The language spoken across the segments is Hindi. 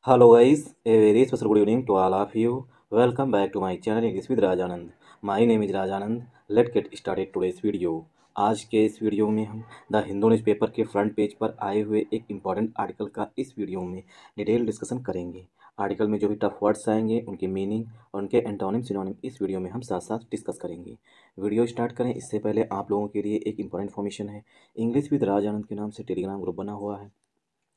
Hello guys, a very special good evening to all of you. Welcome back to my channel English with Rajanand. My name is Rajanand. Let's get started today's video. आज के इस वीडियो में हम द हिंदू न्यूज़पेपर के फ्रंट पेज पर आए हुए एक इम्पॉर्टेंट आर्टिकल का इस वीडियो में डिटेल डिस्कशन करेंगे। आर्टिकल में जो भी टफ वर्ड्स आएंगे उनके मीनिंग और उनके एंटोनिम सिनोनिम इस वीडियो में हम साथ साथ डिस्कस करेंगे। वीडियो स्टार्ट करें इससे पहले आप लोगों के लिए एक इम्पॉर्टेंट इन्फॉर्मेशन है। इंग्लिश विद राजानंद के नाम से टेलीग्राम ग्रुप बना हुआ है।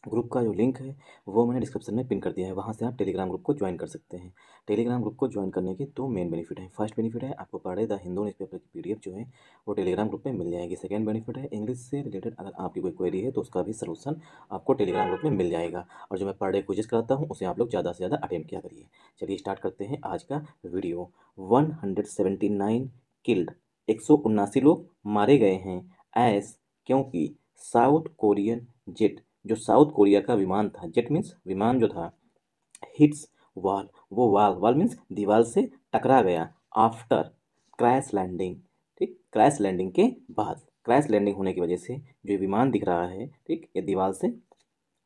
ग्रुप का जो लिंक है वो मैंने डिस्क्रिप्शन में पिन कर दिया है, वहाँ से आप टेलीग्राम ग्रुप को ज्वाइन कर सकते हैं। टेलीग्राम ग्रुप को ज्वाइन करने के दो मेन बेनिफिट हैं। फर्स्ट बेनिफिट है आपको per day the Hindu newspaper की पीडीएफ जो है वो टेलीग्राम ग्रुप में मिल जाएगी। सेकंड बेनिफिट है इंग्लिश से रिलेटेड अगर आपकी कोई क्वेरी है तो उसका भी सलूशन आपको टेलीग्राम ग्रुप में मिल जाएगा। और जो मैं पर डे क्विज़ कराता हूँ उसे आप लोग ज़्यादा से ज़्यादा अटेम्प्ट किया करिए। चलिए स्टार्ट करते हैं आज का वीडियो। 179 किल्ड, 179 लोग मारे गए हैं एस क्योंकि साउथ कोरियन जेट, जो साउथ कोरिया का विमान था, जेट मीन्स विमान जो था, हिट्स वॉल, वो वाल मीन्स दीवार से टकरा गया आफ्टर क्रैश लैंडिंग। ठीक, क्रैश लैंडिंग के बाद, क्रैश लैंडिंग होने की वजह से जो विमान दिख रहा है, ठीक, ये दीवार से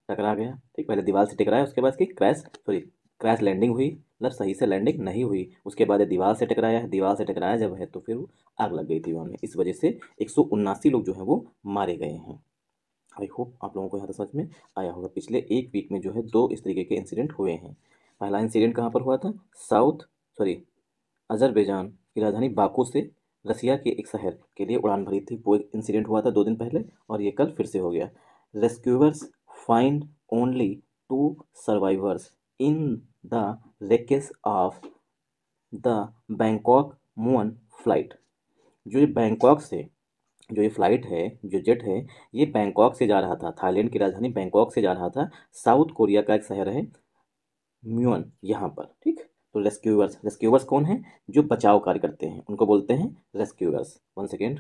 टकरा गया। ठीक, पहले दीवार से टकराया, उसके बाद की क्रैश लैंडिंग हुई, मतलब सही से लैंडिंग नहीं हुई। उसके बाद ये दीवार से टकराया, दीवार से टकराया जब है तो फिर वो आग लग गई थी वहाँ में। इस वजह से 179 लोग जो हैं वो मारे गए हैं। आई होप आप लोगों को यहाँ तक समझ में आया होगा। पिछले एक वीक में जो है दो इस तरीके के इंसिडेंट हुए हैं। पहला इंसिडेंट कहाँ पर हुआ था? अजरबैजान की राजधानी बाकू से रसिया के एक शहर के लिए उड़ान भरी थी, वो एक इंसिडेंट हुआ था 2 दिन पहले, और ये कल फिर से हो गया। Rescuers find only 2 survivors in the wreckage of the Bangkok Muan flight. जो ये बैंकॉक से, जो ये फ्लाइट है, जो जेट है, ये बैंकॉक से जा रहा था, थाईलैंड की राजधानी बैंकॉक से जा रहा था साउथ कोरिया का एक शहर है म्यून, यहाँ पर। ठीक, तो रेस्क्यूअर्स, रेस्क्यूअर्स कौन है? जो बचाव कार्य करते हैं उनको बोलते हैं rescuers. One second.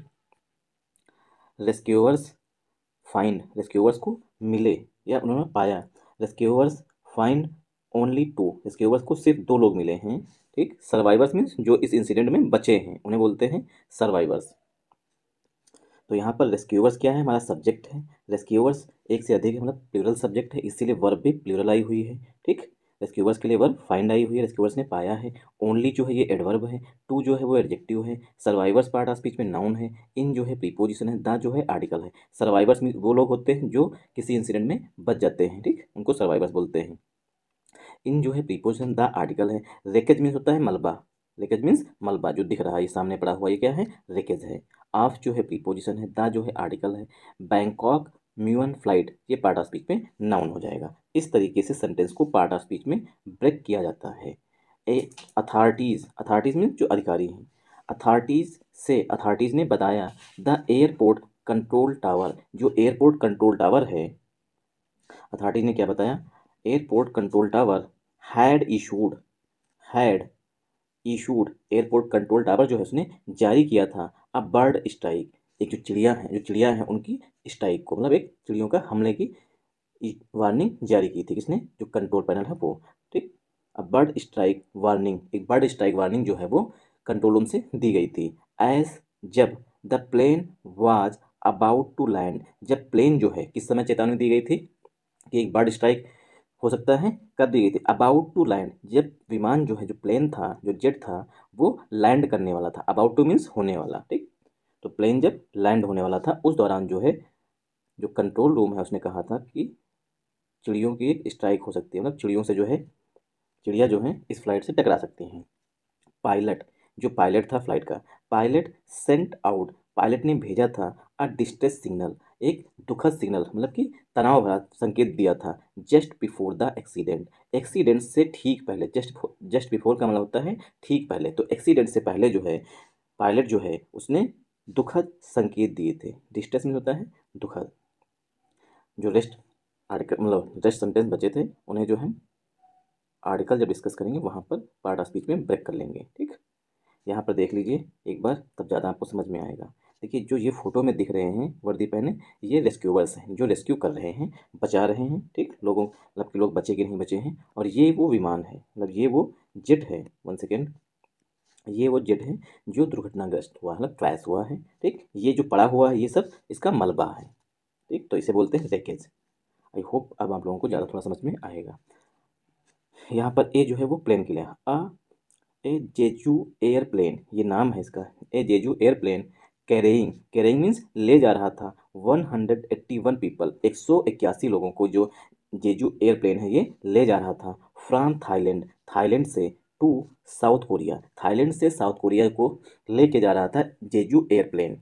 Rescuers find, rescuers को मिले या उन्होंने पाया। रेस्क्यूअर्स फाइंड ओनली 2, रेस्क्यूअर्स को सिर्फ 2 लोग मिले हैं। ठीक, सर्वाइवर्स मीन्स जो इस इंसिडेंट में बचे हैं उन्हें बोलते हैं सर्वाइवर्स। तो यहाँ पर रेस्क्यूअर्स क्या है? हमारा सब्जेक्ट है। रेस्क्यूअर्स एक से अधिक है, मतलब प्लूरल सब्जेक्ट है, इसीलिए वर्ब भी प्लूरल आई हुई है। ठीक, रेस्क्यूअर्स के लिए वर्ब फाइंड आई हुई है, रेस्क्यूअर्स ने पाया है। ओनली जो है ये एडवर्ब है, टू जो है वो एडजेक्टिव है, सर्वाइवर्स पार्ट ऑफ स्पीच में नाउन है, इन जो है प्रीपोजिशन है, द जो है आर्टिकल है। सर्वाइवर्स वो लोग होते हैं जो किसी इंसिडेंट में बच जाते हैं, ठीक, उनको सर्वाइवर्स बोलते हैं। इन जो है प्रीपोजिशन, द आर्टिकल है। रेकेज मीन्स होता है मलबा, रेकेज मीन्स मलबा, जो दिख रहा है ये सामने पड़ा हुआ, ये क्या है? रेकेज है। ऑफ जो है प्रीपोजिशन है, द जो है आर्टिकल है, बैंकॉक म्यून फ्लाइट ये पार्ट ऑफ स्पीच में नाउन हो जाएगा। इस तरीके से सेंटेंस को पार्ट ऑफ स्पीच में ब्रेक किया जाता है। ए अथॉरिटीज़, अथॉरिटीज़ मीन्स जो अधिकारी हैं, अथॉरिटीज़ से, अथॉरिटीज़ ने बताया द एयरपोर्ट कंट्रोल टावर, जो एयरपोर्ट कंट्रोल टावर है, अथॉरिटी ने क्या बताया? Airport control tower had issued, had issued, airport control tower जो है उसने जारी किया था अ बर्ड स्ट्राइक, एक जो चिड़िया है, जो चिड़िया है उनकी स्ट्राइक को, मतलब एक चिड़ियों का हमले की वार्निंग जारी की थी। किसने? जो कंट्रोल पैनल है वो। ठीक, अब बर्ड स्ट्राइक वार्निंग, एक बर्ड स्ट्राइक वार्निंग जो है वो कंट्रोल रूम से दी गई थी। एज जब the plane was about to land, जब प्लेन जो है किस समय चेतावनी दी गई थी कि एक बर्ड स्ट्राइक हो सकता है, कब दी गई थी? अबाउट टू लैंड, जब विमान जो है, जो प्लेन था, जो जेट था, वो लैंड करने वाला था। अबाउट टू मीन्स होने वाला। ठीक, तो प्लेन जब लैंड होने वाला था उस दौरान जो है, जो कंट्रोल रूम है उसने कहा था कि चिड़ियों की स्ट्राइक हो सकती है, मतलब चिड़ियों से जो है, चिड़िया जो है इस फ्लाइट से टकरा सकती हैं। पायलट, जो पायलट था फ्लाइट का, पायलट सेंट आउट, पायलट ने भेजा था अ डिस्ट्रेस सिग्नल, एक दुखद सिग्नल, मतलब कि तनाव भरा संकेत दिया था। Just before the accident, accident से ठीक पहले, जस्ट बिफोर का मतलब होता है ठीक पहले, तो एक्सीडेंट से पहले जो है पायलट जो है उसने दुखद संकेत दिए थे। डिस्ट्रेस में होता है दुखद। जो रेस्ट आर्टिकल, मतलब रेस्ट सेंटेंस बचे थे उन्हें जो है आर्टिकल जब डिस्कस करेंगे वहाँ पर पार्ट ऑफ स्पीच में ब्रेक कर लेंगे। ठीक, यहाँ पर देख लीजिए एक बार, तब ज़्यादा आपको समझ में आएगा। देखिए जो ये फोटो में दिख रहे हैं वर्दी पहने, ये रेस्क्यूअर्स हैं जो रेस्क्यू कर रहे हैं, बचा रहे हैं। ठीक, लोगों, मतलब कि लोग बचे कि नहीं बचे हैं। और ये वो विमान है, मतलब ये वो जेट है, वन सेकेंड, ये वो जेट है जो दुर्घटनाग्रस्त हुआ है, मतलब क्रैश हुआ है। ठीक, ये जो पड़ा हुआ है ये सब इसका मलबा है। ठीक, तो इसे बोलते हैं रेकेज। आई होप अब आप लोगों को ज़्यादा थोड़ा समझ में आएगा। यहाँ पर ए जो है वो प्लेन के लिए, ए जेजू एयरप्लेन, ये नाम है इसका, ए जेजू एयरप्लेन कैरेइंग, कैरेइंग मीन्स ले जा रहा था 181 पीपल, 181 लोगों को जो जेजू एयरप्लेन है ये ले जा रहा था, फ्रॉम थाईलैंड, थाईलैंड से, टू साउथ कोरिया, थाईलैंड से साउथ कोरिया को लेके जा रहा था जेजू एयरप्लेन,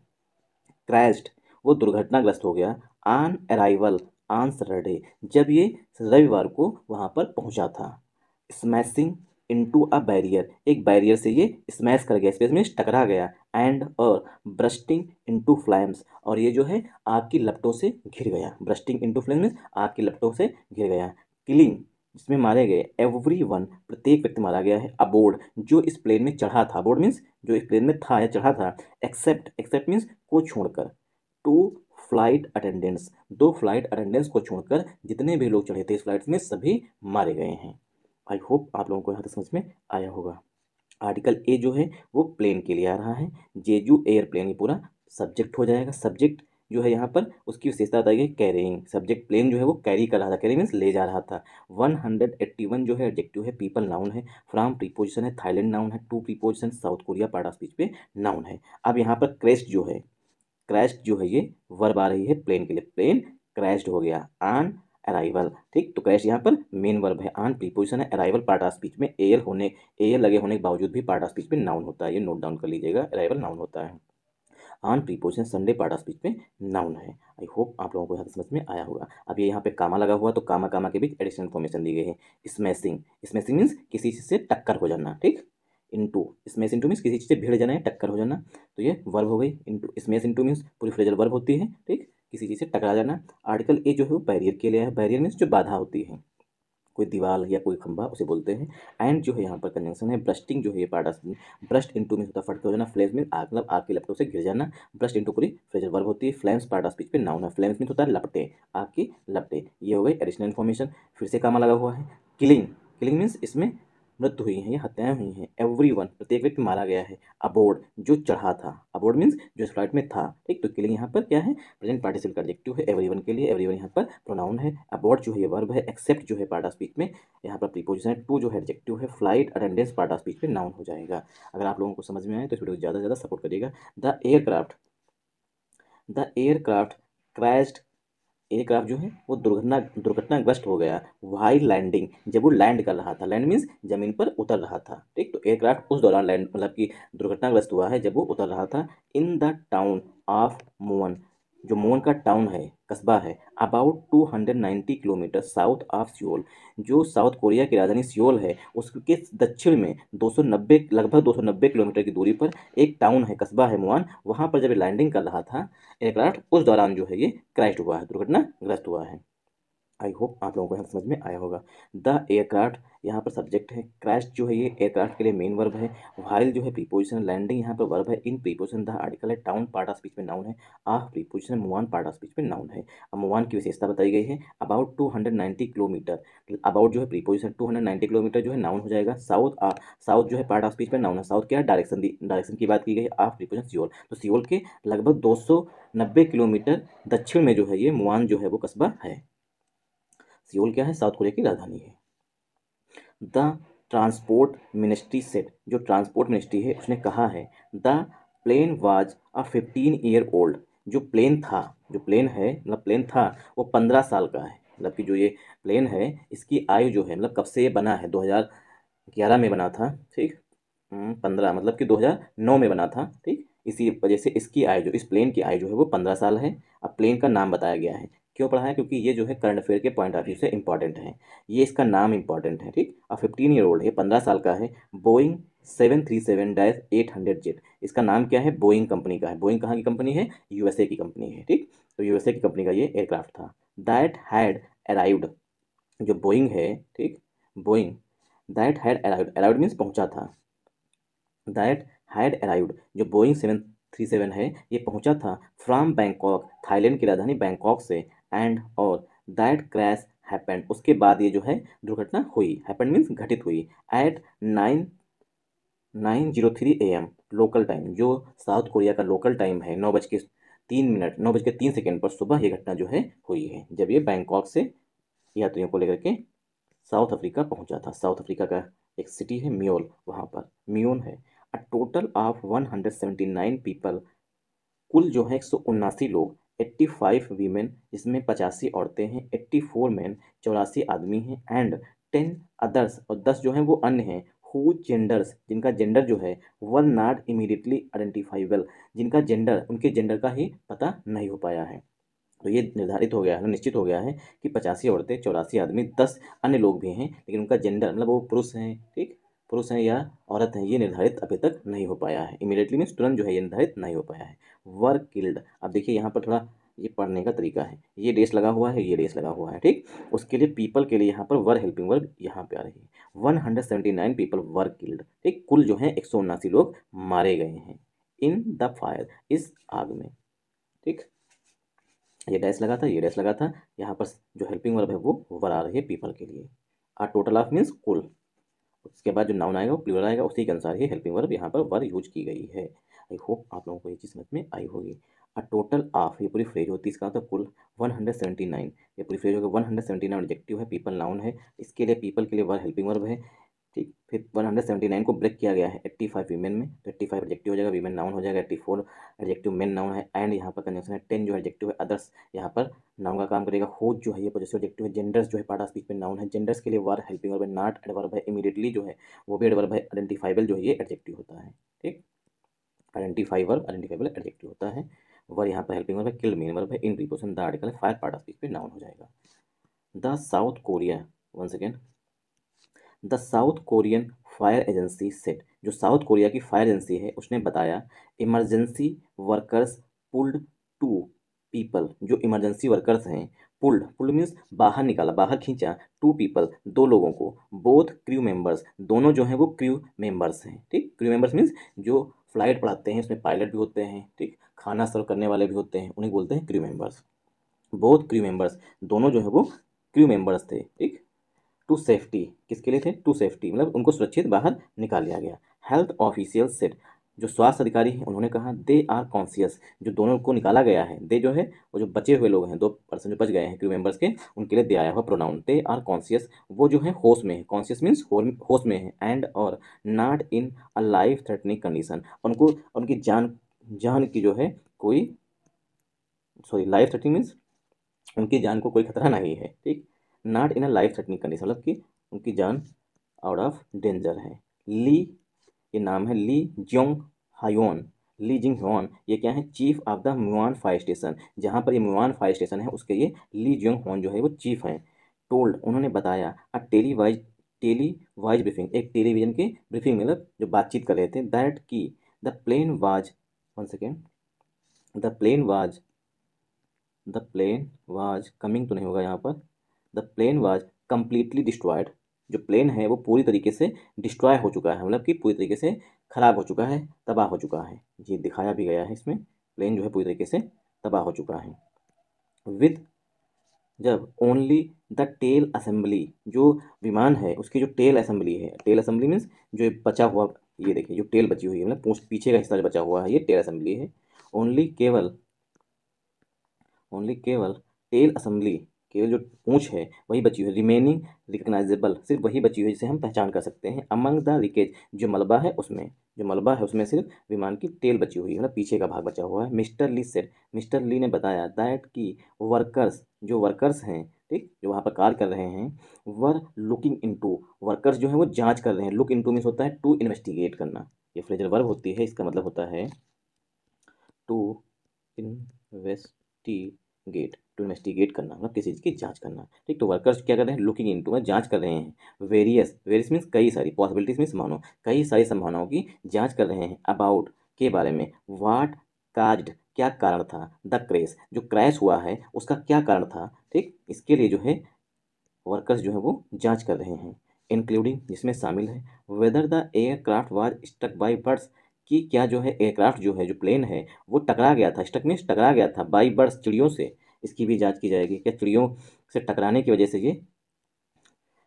क्रैश्ड, वो दुर्घटनाग्रस्त हो गया, ऑन अराइवल ऑन सैटरडे, जब ये रविवार को वहाँ पर पहुँचा था, स्मैशिंग इनटू अ बैरियर, एक बैरियर से ये स्मैश कर गया, स्पेस में टकरा गया, एंड और ब्रस्टिंग इनटू फ्लैम्स, और ये जो है आग की लपटों से घिर गया, ब्रस्टिंग इनटू फ्लैम्स मीन्स आग की लपटों से घिर गया, किलिंग, जिसमें मारे गए एवरी वन, प्रत्येक व्यक्ति मारा गया है, अबोर्ड, जो इस प्लेन में चढ़ा था, अबोर्ड मीन्स जो इस प्लेन में था या चढ़ा था, एक्सेप्ट, एक्सेप्ट मीन्स को छोड़कर, टू फ्लाइट अटेंडेंट्स, दो फ्लाइट अटेंडेंट्स को छोड़कर जितने भी लोग चढ़े थे इस फ्लाइट में सभी मारे गए हैं। आई होप आप लोगों को यहाँ तक समझ में आया होगा। आर्टिकल ए जो है वो प्लेन के लिए आ रहा है, जेजू एयरप्लेन ये पूरा सब्जेक्ट हो जाएगा, सब्जेक्ट जो है यहाँ पर उसकी विशेषता बताइए कैरिंग, सब्जेक्ट प्लेन जो है वो कैरी कर रहा था, कैरी मीन्स ले जा रहा था, 181 जो है एडजेक्टिव है, पीपल नाउन है, फ्रॉम प्रीपोजिशन है, थाईलैंड नाउन है, to preposition South Korea part of speech पे नाउन है। अब यहाँ पर क्रेस्ट जो है, क्रैश्ड जो है ये वर्ब आ रही है प्लेन के लिए, प्लेन क्रैश्ड हो गया ऑन अराइवल, ठीक, तो क्रैश यहाँ पर मेन वर्ब है, ऑन प्रीपोजिशन है, अराइवल पार्ट ऑफ स्पीच में एयर होने, एयर लगे होने के बावजूद भी पार्ट ऑफ स्पीच में नाउन होता है, ये नोट डाउन कर लीजिएगा, अराइवल नाउन होता है, on preposition Sunday part of speech में नाउन है। आई होप आप लोगों को यहाँ समझ में आया होगा। अब ये यहाँ पे कामा लगा हुआ, तो कामा कामा के बीच एडिशनल इन्फॉर्मेशन दी गई है, स्मैशिंग, स्मैशिंग मीन्स किसी चीज़ से टक्कर हो जाना, ठीक, इनटू, स्मैश इनटू मीन्स किसी चीज़ से भिड़ जाना है, टक्कर हो जाना, तो ये वर्ब हो गई, इनटू, स्मैश इनटू मीन्स पूरी फ्रेजल वर्ब होती है, ठीक, किसी चीज़ से टकरा जाना। आर्टिकल ए जो है वो बैरियर के लिए है, बैरियर मीन्स जो बाधा होती है, कोई दीवार या कोई खंभा उसे बोलते हैं, एंड जो है यहाँ पर कंजंक्शन है, ब्रस्टिंग जो है ये part of, burst into means होता है फट के हो जाना, फ्लेम्स मीन्स आग, मतलब आग की लपटों से गिर जाना, ब्रस्ट इनटू पूरी फ्रेजल वर्ब होती है, फ्लेम्स पार्ट ऑफ स्पीच पे नाउन है, फ्लेम्स मीन्स होता है लपटे, आग की लपटे, ये हो गई एडिशनल इन्फॉर्मेशन। फिर से कामा लगा हुआ है, किलिंग, किलिंग मीन्स इसमें मृत्यु हुई है या हत्याएं हुई हैं, एवरी वन प्रत्येक व्यक्ति मारा गया है, अबोर्ड जो चढ़ा था, अबोर्ड मीन्स जो इस फ्लाइट में था, ठीक, तो किलिंग यहाँ पर क्या है, प्रेजेंट पार्टिसिपल का एडजेक्टिव है एवरीवन के लिए, एवरीवन यहाँ पर प्रोनाउन है, अबोर्ड जो है ये वर्ब है, एक्सेप्ट जो है पार्ट ऑफ स्पीच में यहाँ पर प्रीपोजिशन है, टू जो है एडजेक्टिव है, flight attendance part of speech में नाउन हो जाएगा। अगर आप लोगों को समझ में आए तो इस वीडियो को ज़्यादा से ज़्यादा सपोर्ट करिएगा। द एयरक्राफ्ट क्रैश्ड, एयरक्राफ्ट जो है वो दुर्घटनाग्रस्त हो गया, व्हाइल लैंडिंग, जब वो लैंड कर रहा था, लैंड मीन्स जमीन पर उतर रहा था, ठीक, तो एयरक्राफ्ट उस दौरान लैंड मतलब कि दुर्घटनाग्रस्त हुआ है जब वो उतर रहा था, in the town of Movan, जो मोवन का टाउन है, कस्बा है, about 290 kilometre south of Seoul, जो साउथ कोरिया की राजधानी सियोल है उसके दक्षिण में 290, लगभग 290 किलोमीटर की दूरी पर एक टाउन है, कस्बा है मुआन, वहाँ पर जब लैंडिंग कर रहा था एयरक्राफ्ट, उस दौरान जो है ये क्रैश हुआ है, दुर्घटनाग्रस्त हुआ है। आई होप आप लोगों को यहाँ समझ में आया होगा। द एयरक्राफ्ट यहाँ पर सब्जेक्ट है, क्रैश जो है ये एयरक्राफ्ट के लिए मेन वर्ब है, व्हाइल जो है प्रीपोजिशन, लैंडिंग यहाँ पर वर्ब है, इन प्रीपोजिशन द आर्टिकल है, टाउन पार्ट ऑफ स्पीच में नाउन है, of preposition Muan part of speech में नाउन है। अब मुआन की विशेषता बताई गई है, अबाउट 290 किलोमीटर, अबाउट जो है प्रीपोजिशन, 290 किलोमीटर जो है नाउन हो जाएगा, साउथ जो है पार्ट ऑफ स्पीच में नाउन है, साउथ क्या है, डायरेक्शन, डायरेक्शन की बात की गई, ऑफ प्रीपोजिशन सियोल, तो सियोल के लगभग 290 किलोमीटर दक्षिण में जो है ये मुआन जो है वो कस्बा है। सियोल क्या है, साउथ कोरिया की राजधानी है। द ट्रांसपोर्ट मिनिस्ट्री सेट, जो ट्रांसपोर्ट मिनिस्ट्री है उसने कहा है, the plane was a 15 year old, जो प्लेन था, जो प्लेन है मतलब प्लेन था वो 15 साल का है, मतलब कि जो ये प्लेन है इसकी आयु जो है, मतलब कब से ये बना है, 2011 में बना था, ठीक, 15 मतलब कि 2009 में बना था, ठीक, इसी वजह से इसकी आयु जो, इस प्लेन की आयु जो है वो 15 साल है। अब प्लेन का नाम बताया गया है, क्यों पढ़ा है, क्योंकि ये जो है करंट अफेयर के पॉइंट ऑफ व्यू से इंपॉर्टेंट है, ये इसका नाम इंपॉर्टेंट है, ठीक, और 15 ईयर ओल्ड है, 15 साल का है, बोइंग 737-800 जेट, इसका नाम क्या है, बोइंग कंपनी का है, बोइंग कहाँ की कंपनी है, यूएसए की कंपनी है, ठीक, तो यूएसए की कंपनी का ये एयरक्राफ्ट था, दैट हैड अराइव्ड, जो बोइंग है, ठीक, Boeing, that had arrived, arrived means पहुंचा था, दैट हैड अराइव्ड, जो बोइंग 737 है ये पहुंचा था, फ्रॉम बैंकॉक, थाईलैंड की राजधानी बैंकॉक से, एंड और दैट क्रैश हैपेंड, उसके बाद ये जो है दुर्घटना हुई, हैपेंड मीन्स घटित हुई, एट 9:03 AM लोकल टाइम, जो साउथ कोरिया का लोकल टाइम है, 9:03 9:03 पर सुबह ये घटना जो है हुई है, जब ये बैंकॉक से यात्रियों को लेकर के साउथ अफ्रीका पहुंचा था। साउथ अफ्रीका का एक सिटी है म्योल, वहाँ पर म्योन है। अ टोटल ऑफ 179 पीपल, कुल जो है 179 लोग, 85 वीमेन, जिसमें 85 औरतें हैं, 84 मैन, 84 आदमी हैं, एंड 10 अदर्स, और 10 जो हैं वो अन्य हैं, हु जेंडर्स, जिनका जेंडर जो है वर नॉट इमीडिएटली आइडेंटिफाइबल, जिनका जेंडर, उनके जेंडर का ही पता नहीं हो पाया है। तो ये निर्धारित हो गया है, निश्चित हो गया है कि 85 औरतें, 84 आदमी, 10 अन्य लोग भी हैं, लेकिन उनका जेंडर मतलब वो पुरुष हैं, ठीक, पुरुष हैं या औरत हैं, ये निर्धारित अभी तक नहीं हो पाया है। इमीडिएटली मीन्स तुरंत जो है ये निर्धारित नहीं हो पाया है। वर किल्ड, अब देखिए यहाँ पर थोड़ा ये पढ़ने का तरीका है, ये डेस लगा हुआ है, ये डेस लगा हुआ है, ठीक। उसके लिए पीपल के लिए यहाँ पर वर हेल्पिंग वर्ब यहाँ पे आ रही है। 179 पीपल वर किल्ड, ठीक, कुल जो है 179 लोग मारे गए हैं इन द फायर, इस आग में, ठीक। ये डैश लगा था, ये डैश लगा था, यहाँ पर जो हेल्पिंग वर्ब है वो वर आ रही है पीपल के लिए। आ टोटल ऑफ मीन्स कुल, उसके बाद जो नाउन आएगा वो प्लूरल आएगा, उसी के अनुसार ही हेल्पिंग वर्ब यहाँ पर वर यूज की गई है। आई होप आप लोगों को ये चीज़ समझ में आई होगी। अ टोटल ऑफ, ये पूरी फ्रेज होती है, इसका मतलब कुल 179, ये पूरी फ्रेज होगी। 179 एडजेक्टिव है, पीपल नाउन है, इसके लिए पीपल के लिए वर हेल्पिंग वर्ब है, ठीक। फिर 179 को ब्रेक किया गया है 85 वीमेन में, तो 85 एडजेक्टिव हो जाएगा, वीमेन नाउन हो जाएगा, 84 एडजेक्टिव मेन नाउन है, एंड यहाँ पर कंजंक्शन है 10 जो एडजेक्टिव है अदर्स, यहाँ पर नाउन का काम करेगा। होज जो है ये पॉजेसिव एडजेक्टिव है, जेंडर्स जो है पार्ट ऑफ स्पीच में नाउन है, जेंडर्स के लिए वर हेल्पिंग वर्ब है, नॉट एडवर्ब है, इमीडिएटली जो है वो भी एडवर्ब है, आइडेंटिफाइबल जो है ये एडजेक्टिव होता है, ठीक। आइडेंटिफाई वर्ब, आइडेंटिफाइबल एडजेक्टिव होता है। वर यहाँ पर हेल्पिंग वर्ब है, किल मेन वर्ब है, इन प्रीपोजिशन द आर्टिकल है, फायर पार्ट ऑफ स्पीच पे नाउन हो जाएगा। The South Korea, once again, the South Korean fire agency said, जो साउथ कोरिया की फायर एजेंसी है उसने बताया, emergency workers pulled two people, जो इमरजेंसी वर्कर्स हैं, पुल्ड, पुल्ड मीन्स बाहर निकाला, बाहर खींचा, टू पीपल, दो लोगों को, बोथ क्रू मेंबर्स, दोनों जो हैं वो क्रू मेंबर्स हैं, ठीक। क्रू मेंबर्स मीन्स जो फ्लाइट पढ़ाते हैं, उसमें पायलट भी होते हैं, ठीक, खाना सर्व करने वाले भी होते हैं, उन्हें बोलते हैं crew members. Both crew members, दोनों जो है वो क्रू मेंबर्स थे, ठीक। टू सेफ्टी, किसके लिए थे, टू सेफ्टी, मतलब उनको सुरक्षित बाहर निकाल लिया गया। हेल्थ ऑफिशियल सेड, जो स्वास्थ्य अधिकारी हैं उन्होंने कहा, दे आर कॉन्शियस, जो दोनों को निकाला गया है, दे जो है वो जो बचे हुए लोग हैं, दो पर्सन जो बच गए हैं क्रू मेंबर्स के, उनके लिए दे आया हुआ प्रोनाउन, दे आर कॉन्शियस, वो जो है होश में है, कॉन्शियस मीन्स होश में है, एंड और not in a life threatening condition, उनको उनकी जान, जान की जो है कोई, सॉरी लाइफ थ्रेटनिंग मीन्स उनकी जान को कोई खतरा नहीं है, ठीक। Not in a life threatening condition, मतलब कि उनकी जान आउट ऑफ डेंजर है। ली, ये नाम है ली जोंग हायोन, ली जिंग ह्योन, ये क्या है, chief of the Muan fire station, जहाँ पर ये मुआन फायर स्टेशन है उसके ये ली जोंग ह्योन जो है वो चीफ है। टोल्ड, उन्होंने बताया, अ टेली वाइज ब्रीफिंग, एक टेलीविजन की ब्रीफिंग मतलब जो बातचीत कर रहे थे, दैट की the plane was, one second, the plane was, the plane was coming तो नहीं होगा यहाँ पर, the plane was completely destroyed, जो प्लेन है वो पूरी तरीके से डिस्ट्रॉय हो चुका है, मतलब कि पूरी तरीके से खराब हो चुका है, तबाह हो चुका है, ये दिखाया भी गया है इसमें, प्लेन जो है पूरी तरीके से तबाह हो चुका है। विद, जब ओनली द टेल असेंबली, जो विमान है उसकी जो टेल असेंबली है, टेल असेंबली मीन्स जो बचा हुआ, ये देखिए जो टेल बची हुई है, मतलब पूंछ पीछे का हिस्सा जो बचा हुआ है ये टेल असेंबली है। ओनली केवल, ओनली केवल टेल असेंबली, केवल जो पूंछ है वही बची हुई है, रिमेनिंग रिकग्नाइजेबल, सिर्फ वही बची हुई है जिसे हम पहचान कर सकते हैं। अमंग द रिकेज, जो मलबा है उसमें, जो मलबा है उसमें सिर्फ विमान की टेल बची हुई है, मतलब पीछे का भाग बचा हुआ है। मिस्टर ली सेड, मिस्टर ली ने बताया, दैट की वर्कर्स, जो वर्कर्स हैं, ठीक, जो वहाँ पर कार्य कर रहे हैं, वर लुकिंग इनटू, वर्कर्स जो है वो जांच कर रहे हैं, लुक इनटू मीन्स होता है टू इन्वेस्टिगेट करना, ये फ्रेजल वर्ब होती है, इसका मतलब होता है टू इन्वेस्टिगेट, टू इन्वेस्टिगेट करना मतलब किसी चीज़ की जांच करना, ठीक। तो वर्कर्स क्या कर रहे हैं, लुकिंग इनटू मतलब जांच कर रहे हैं, वेरियस, वेरियस मीन्स कई सारी, पॉसिबिलिटीज मीन्स संभावना, कई सारी संभावनाओं की जांच कर रहे हैं, अबाउट के बारे में, व्हाट काज्ड क्या कारण था, द क्रैश जो क्रैश हुआ है उसका क्या कारण था, ठीक, इसके लिए जो है वर्कर्स जो है वो जांच कर रहे हैं। इंक्लूडिंग, जिसमें शामिल है, whether the aircraft was struck by birds, कि क्या जो है एयरक्राफ्ट जो है, जो प्लेन है वो टकरा गया था, स्ट्रक मीन्स टकरा गया था, बाई बर्ड्स चिड़ियों से, इसकी भी जांच की जाएगी, क्या चिड़ियों से टकराने की वजह से ये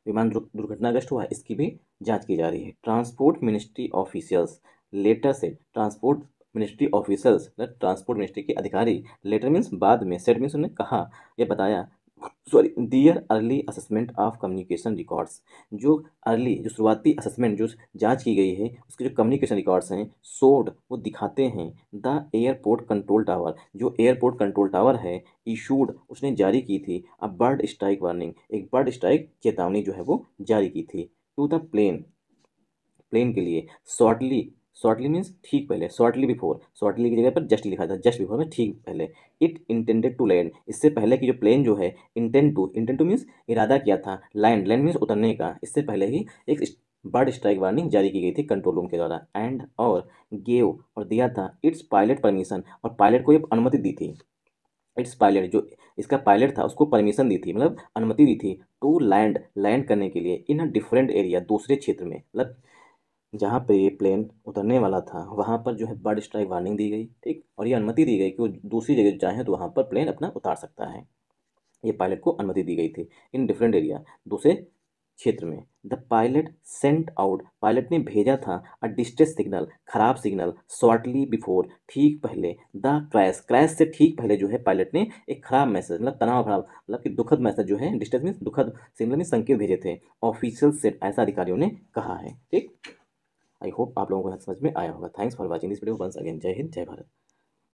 विमान दुर्घटनाग्रस्त हुआ है, इसकी भी जांच की जा रही है। ट्रांसपोर्ट मिनिस्ट्री ऑफिशियल्स लेटर से, transport ministry officers transport ministry के अधिकारी, लेटर मीन्स बाद में, सेट मीन्स उन्होंने कहा या बताया, sorry their early assessment of communication records, जो अर्ली जो शुरुआती असेसमेंट जो जांच की गई है उसके जो कम्युनिकेशन रिकॉर्ड्स हैं सोड वो दिखाते हैं द एयरपोर्ट कंट्रोल टावर, जो एयरपोर्ट कंट्रोल टावर है इशूड उसने जारी की थी अ बर्ड स्ट्राइक वार्निंग, एक बर्ड स्ट्राइक चेतावनी जो है वो जारी की थी टू द प्लेन, प्लेन के लिए शॉर्टली, शॉर्टली मीन्स ठीक पहले, शॉर्टली बिफोर, शॉर्टली की जगह पर जस्ट लिखा था, जस्ट बिफोर में ठीक पहले, इट इंटेंडेड टू लैंड, इससे पहले कि जो प्लेन जो है इंटेंड टू मीन्स इरादा किया था, लैंड, लैंड मीन्स उतरने का, इससे पहले ही एक बर्ड स्ट्राइक वार्निंग जारी की गई थी कंट्रोल रूम के द्वारा एंड और गेव और दिया था इट्स पायलट परमिशन, और पायलट को ये अनुमति दी थी, इट्स पायलट जो इसका पायलट था उसको परमिशन दी थी मतलब अनुमति दी थी टू लैंड, लैंड करने के लिए इन अ डिफरेंट एरिया, दूसरे क्षेत्र में, मतलब जहाँ पे ये प्लेन उतरने वाला था वहाँ पर जो है बर्ड स्ट्राइक वार्निंग दी गई, ठीक, और ये अनुमति दी गई कि वो दूसरी जगह चाहे तो वहाँ पर प्लेन अपना उतार सकता है, ये पायलट को अनुमति दी गई थी इन डिफरेंट एरिया, दूसरे क्षेत्र में। The pilot sent out, pilot ने भेजा था अ डिस्ट्रेस सिग्नल, खराब सिग्नल, शॉर्टली बिफोर, ठीक पहले, द क्रैश, क्रैश से ठीक पहले जो है पायलट ने एक खराब मैसेज मतलब तनाव भरा मतलब कि दुखद मैसेज जो है, डिस्ट्रेस मीन्स दुखद, सिग्नल में संकेत भेजे थे, ऑफिशियल से ऐसा अधिकारियों ने कहा है, ठीक। आई होप आप लोगों को समझ में आया होगा। Thanks for watching this video once again. जय हिंद, जय भारत।